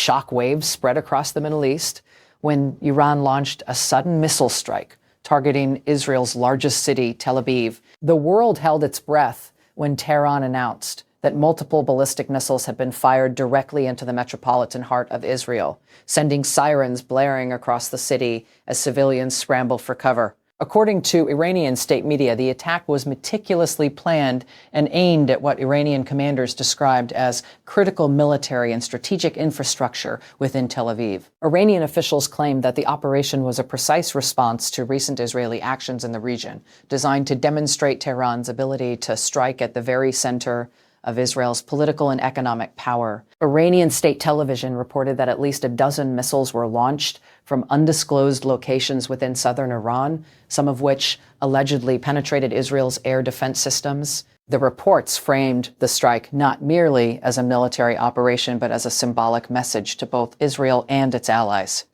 Shockwave spread across the Middle East when Iran launched a sudden missile strike targeting Israel's largest city, Tel Aviv. The world held its breath when Tehran announced that multiple ballistic missiles had been fired directly into the metropolitan heart of Israel, sending sirens blaring across the city as civilians scramble for cover. According to Iranian state media, the attack was meticulously planned and aimed at what Iranian commanders described as critical military and strategic infrastructure within Tel Aviv. Iranian officials claimed that the operation was a precise response to recent Israeli actions in the region, designed to demonstrate Tehran's ability to strike at the very center of Israel's political and economic power. Iranian state television reported that at least a dozen missiles were launched from undisclosed locations within southern Iran, some of which allegedly penetrated Israel's air defense systems. The reports framed the strike not merely as a military operation, but as a symbolic message to both Israel and its allies.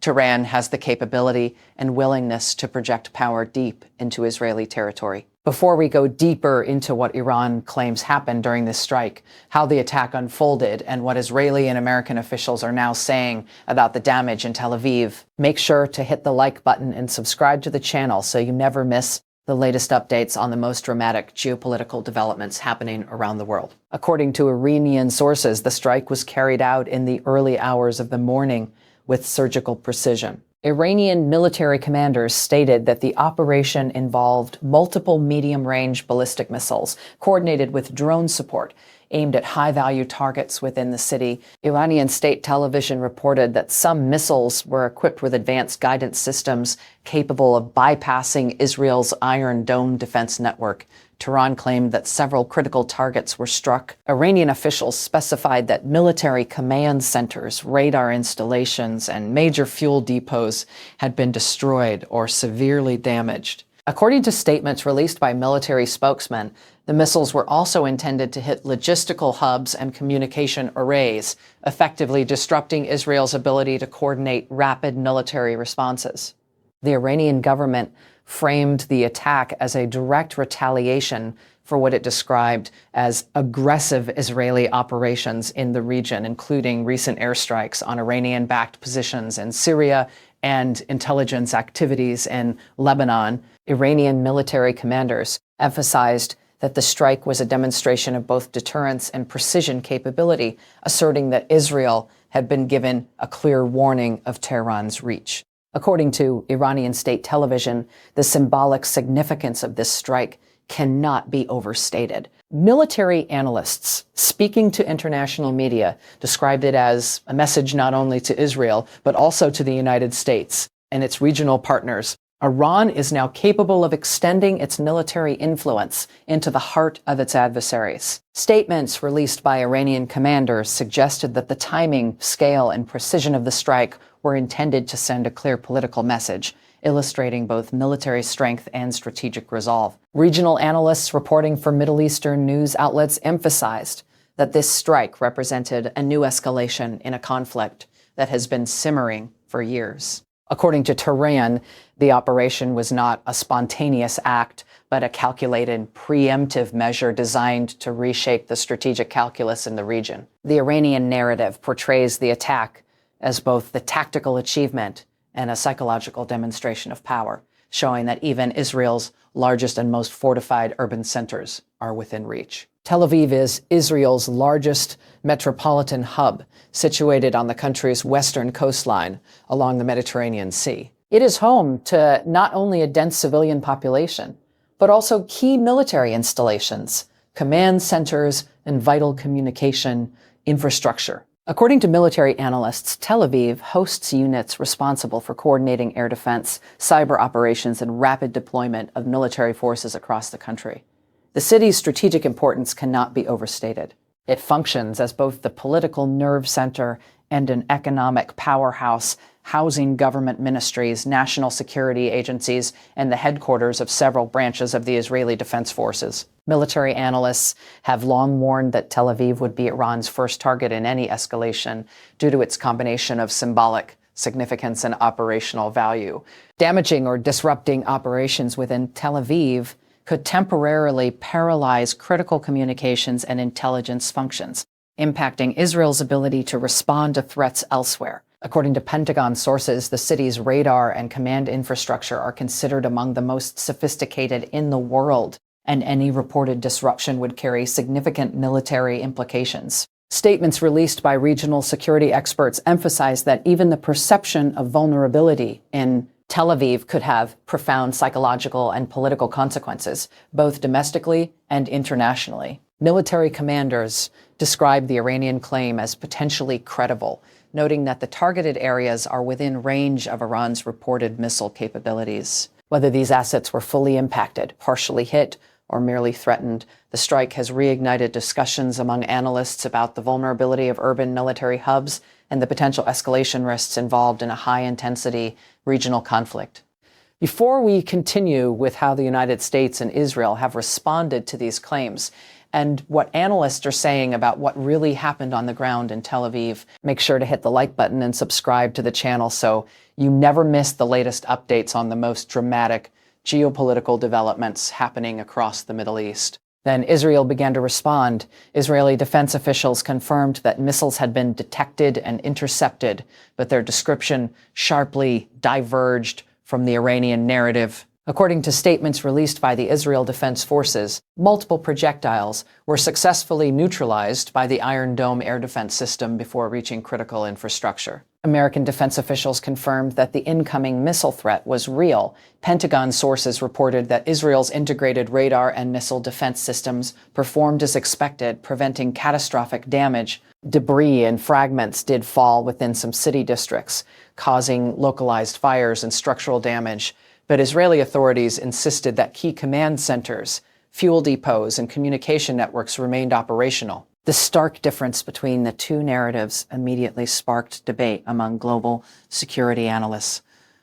Tehran has the capability and willingness to project power deep into Israeli territory. Before we go deeper into what Iran claims happened during this strike, how the attack unfolded, and what Israeli and American officials are now saying about the damage in Tel Aviv, make sure to hit the like button and subscribe to the channel so you never miss the latest updates on the most dramatic geopolitical developments happening around the world. According to Iranian sources, the strike was carried out in the early hours of the morning with surgical precision. Iranian military commanders stated that the operation involved multiple medium-range ballistic missiles coordinated with drone support aimed at high-value targets within the city. Iranian state television reported that some missiles were equipped with advanced guidance systems capable of bypassing Israel's Iron Dome defense network. Tehran claimed that several critical targets were struck. Iranian officials specified that military command centers, radar installations, and major fuel depots had been destroyed or severely damaged. According to statements released by military spokesmen, the missiles were also intended to hit logistical hubs and communication arrays, effectively disrupting Israel's ability to coordinate rapid military responses. The Iranian government framed the attack as a direct retaliation for what it described as aggressive Israeli operations in the region, including recent airstrikes on Iranian-backed positions in Syria and intelligence activities in Lebanon. Iranian military commanders emphasized that the strike was a demonstration of both deterrence and precision capability, asserting that Israel had been given a clear warning of Tehran's reach. According to Iranian state television, the symbolic significance of this strike cannot be overstated. Military analysts speaking to international media described it as a message not only to Israel, but also to the United States and its regional partners. Iran is now capable of extending its military influence into the heart of its adversaries. Statements released by Iranian commanders suggested that the timing, scale, and precision of the strike were intended to send a clear political message, illustrating both military strength and strategic resolve. Regional analysts reporting for Middle Eastern news outlets emphasized that this strike represented a new escalation in a conflict that has been simmering for years. According to Tehran, the operation was not a spontaneous act, but a calculated, preemptive measure designed to reshape the strategic calculus in the region. The Iranian narrative portrays the attack as both the tactical achievement and a psychological demonstration of power, showing that even Israel's largest and most fortified urban centers are within reach. Tel Aviv is Israel's largest metropolitan hub, situated on the country's western coastline along the Mediterranean Sea. It is home to not only a dense civilian population, but also key military installations, command centers, and vital communication infrastructure. According to military analysts, Tel Aviv hosts units responsible for coordinating air defense, cyber operations, and rapid deployment of military forces across the country. The city's strategic importance cannot be overstated. It functions as both the political nerve center and an economic powerhouse, housing government ministries, national security agencies, and the headquarters of several branches of the Israeli Defense Forces. Military analysts have long warned that Tel Aviv would be Iran's first target in any escalation due to its combination of symbolic significance and operational value. Damaging or disrupting operations within Tel Aviv could temporarily paralyze critical communications and intelligence functions. impacting Israel's ability to respond to threats elsewhere. According to Pentagon sources, the city's radar and command infrastructure are considered among the most sophisticated in the world, and any reported disruption would carry significant military implications. Statements released by regional security experts emphasize that even the perception of vulnerability in Tel Aviv could have profound psychological and political consequences, both domestically and internationally. Military commanders described the Iranian claim as potentially credible, noting that the targeted areas are within range of Iran's reported missile capabilities. Whether these assets were fully impacted, partially hit, or merely threatened, the strike has reignited discussions among analysts about the vulnerability of urban military hubs and the potential escalation risks involved in a high-intensity regional conflict. Before we continue with how the United States and Israel have responded to these claims and what analysts are saying about what really happened on the ground in Tel Aviv, make sure to hit the like button and subscribe to the channel so you never miss the latest updates on the most dramatic geopolitical developments happening across the Middle East. Then Israel began to respond. Israeli defense officials confirmed that missiles had been detected and intercepted, but their description sharply diverged from the Iranian narrative. According to statements released by the Israel Defense Forces, multiple projectiles were successfully neutralized by the Iron Dome air defense system before reaching critical infrastructure. American defense officials confirmed that the incoming missile threat was real. Pentagon sources reported that Israel's integrated radar and missile defense systems performed as expected, preventing catastrophic damage. Debris and fragments did fall within some city districts, causing localized fires and structural damage. But Israeli authorities insisted that key command centers, fuel depots, and communication networks remained operational. The stark difference between the two narratives immediately sparked debate among global security analysts.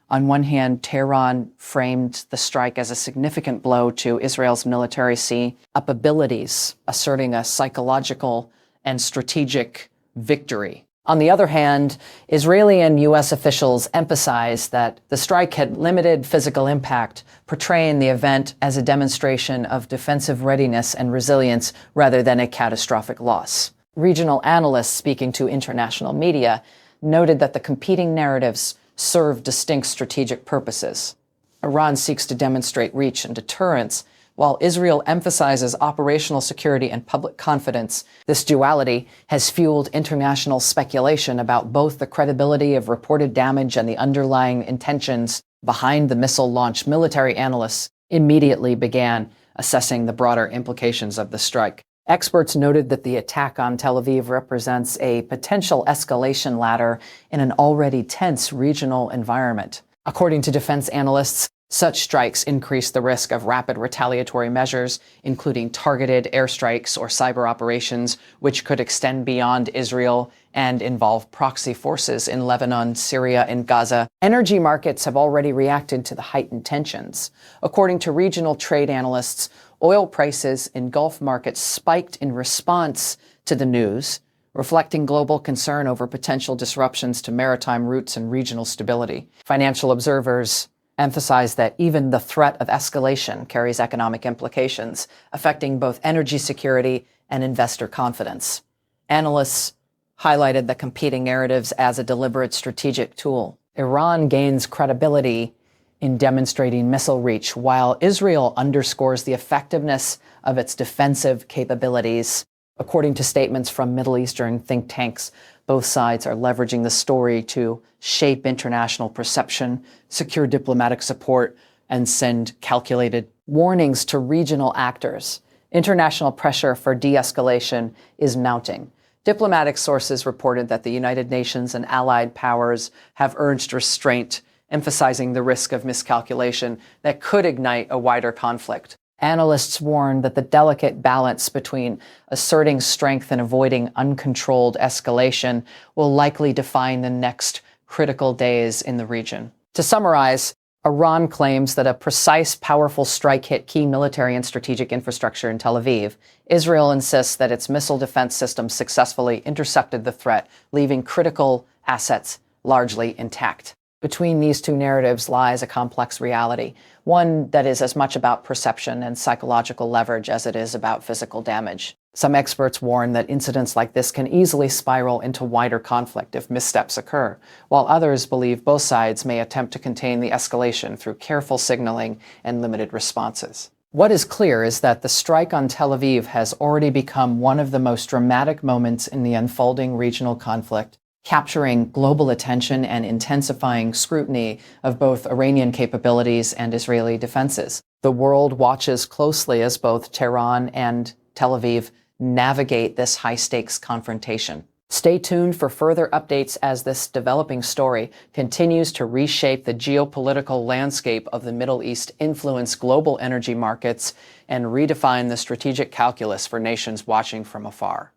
On one hand, Tehran framed the strike as a significant blow to Israel's military sea-up abilities, asserting a psychological and strategic victory. On the other hand, Israeli and U.S. officials emphasized that the strike had limited physical impact, portraying the event as a demonstration of defensive readiness and resilience rather than a catastrophic loss. Regional analysts speaking to international media noted that the competing narratives serve distinct strategic purposes. Iran seeks to demonstrate reach and deterrence, while Israel emphasizes operational security and public confidence. This duality has fueled international speculation about both the credibility of reported damage and the underlying intentions behind the missile launch. Military analysts immediately began assessing the broader implications of the strike. Experts noted that the attack on Tel Aviv represents a potential escalation ladder in an already tense regional environment. According to defense analysts, such strikes increase the risk of rapid retaliatory measures, including targeted airstrikes or cyber operations, which could extend beyond Israel and involve proxy forces in Lebanon, Syria, and Gaza. Energy markets have already reacted to the heightened tensions. According to regional trade analysts, oil prices in Gulf markets spiked in response to the news, reflecting global concern over potential disruptions to maritime routes and regional stability. Financial observers emphasize that even the threat of escalation carries economic implications, affecting both energy security and investor confidence. Analysts highlighted the competing narratives as a deliberate strategic tool. Iran gains credibility in demonstrating missile reach, while Israel underscores the effectiveness of its defensive capabilities. According to statements from Middle Eastern think tanks, both sides are leveraging the story to shape international perception, secure diplomatic support, and send calculated warnings to regional actors. International pressure for de-escalation is mounting. Diplomatic sources reported that the United Nations and allied powers have urged restraint, emphasizing the risk of miscalculation that could ignite a wider conflict. Analysts warn that the delicate balance between asserting strength and avoiding uncontrolled escalation will likely define the next critical days in the region. To summarize, Iran claims that a precise, powerful strike hit key military and strategic infrastructure in Tel Aviv. Israel insists that its missile defense system successfully intercepted the threat, leaving critical assets largely intact. Between these two narratives lies a complex reality, one that is as much about perception and psychological leverage as it is about physical damage. Some experts warn that incidents like this can easily spiral into wider conflict if missteps occur, while others believe both sides may attempt to contain the escalation through careful signaling and limited responses. What is clear is that the strike on Tel Aviv has already become one of the most dramatic moments in the unfolding regional conflict, capturing global attention and intensifying scrutiny of both Iranian capabilities and Israeli defenses. The world watches closely as both Tehran and Tel Aviv navigate this high-stakes confrontation. Stay tuned for further updates as this developing story continues to reshape the geopolitical landscape of the Middle East, influence global energy markets, and redefine the strategic calculus for nations watching from afar.